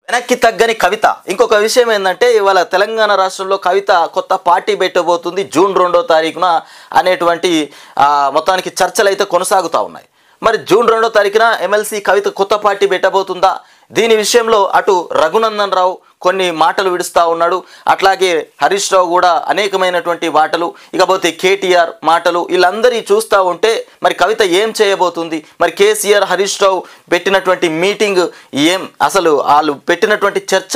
వెనక్కి తగ్గని కవిత. ఇంకొక విషయం ఏంటంటే ఇవాళ తెలంగాణ రాష్ట్రంలో కవిత కొత్త పార్టీ పెట్టబోతుంది జూన్ 2వ తారీఖున అనేటువంటి మొత్తానికి చర్చలు అయితే కొనసాగుతూ ఉన్నాయి. మరి జూన్ 2వ తారీఖున ఎమ్మెల్సీ కవిత కొత్త పార్టీ పెట్టబోతుందా? దీని విషయంలో అటు రఘునందన్ రావు కొన్ని మాటలు విడుస్తూ ఉన్నాడు, అట్లాగే హరీష్ రావు కూడా అనేకమైనటువంటి మాటలు, ఇకపోతే కేటీఆర్ మాటలు, వీళ్ళందరి చూస్తూ ఉంటే మరి కవిత ఏం చేయబోతుంది? మరి కేసీఆర్ హరీష్ రావు పెట్టినటువంటి మీటింగ్ ఏం, అసలు వాళ్ళు పెట్టినటువంటి చర్చ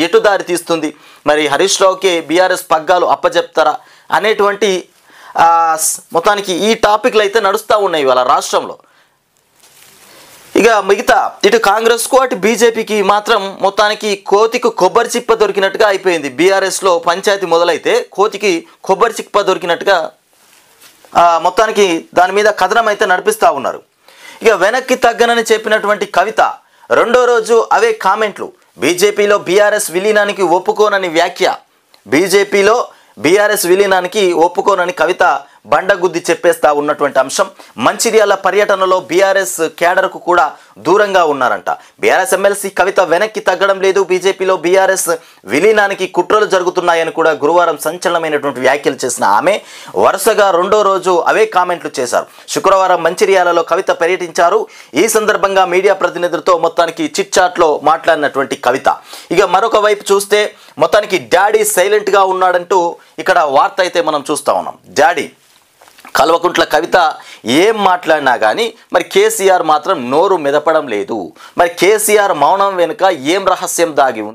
ఎటు దారి తీస్తుంది? మరి హరీష్ రావుకి బీఆర్ఎస్ పగ్గాలు అప్పచెప్తారా అనేటువంటి మొత్తానికి ఈ టాపిక్లు అయితే నడుస్తూ ఉన్నాయి ఇవాళ రాష్ట్రంలో. ఇక మిగతా ఇటు కాంగ్రెస్కు అటు బీజేపీకి మాత్రం మొత్తానికి కోతికి కొబ్బరి చిప్ప దొరికినట్టుగా అయిపోయింది. బీఆర్ఎస్లో పంచాయతీ మొదలైతే కోతికి కొబ్బరి చిప్ప దొరికినట్టుగా మొత్తానికి దాని మీద కథనం అయితే నడిపిస్తూ ఉన్నారు. ఇక వెనక్కి తగ్గనని చెప్పినటువంటి కవిత 2వ రోజు అవే కామెంట్లు. బీజేపీలో బీఆర్ఎస్ విలీనానికి ఒప్పుకోనని వ్యాఖ్య. బీజేపీలో బీఆర్ఎస్ విలీనానికి ఒప్పుకోనని కవిత బండగుద్ది చెప్పేస్తా ఉన్నటువంటి అంశం. మంచిర్యాల పర్యటనలో బీఆర్ఎస్ క్యాడర్కు కూడా దూరంగా ఉన్నారంట. బీఆర్ఎస్ ఎమ్మెల్సీ కవిత వెనక్కి తగ్గడం లేదు, బీజేపీలో బీఆర్ఎస్ విలీనానికి కుట్రలు జరుగుతున్నాయని కూడా గురువారం సంచలనమైనటువంటి వ్యాఖ్యలు చేసిన ఆమె వరుసగా 2వ రోజు అవే కామెంట్లు చేశారు. శుక్రవారం మంచిర్యాలలో కవిత పర్యటించారు. ఈ సందర్భంగా మీడియా ప్రతినిధులతో మొత్తానికి చిట్ చాట్లో మాట్లాడినటువంటి కవిత. ఇక మరొక వైపు చూస్తే మొత్తానికి డాడీ సైలెంట్గా ఉన్నాడంటూ ఇక్కడ వార్త అయితే మనం చూస్తూ ఉన్నాం. డాడీ కల్వకుంట్ల కవిత ఏం మాట్లాడినా కానీ మరి కేసీఆర్ మాత్రం నోరు మెదపడం లేదు. మరి కేసీఆర్ మౌనం వెనుక ఏం రహస్యం దాగి ఉంది?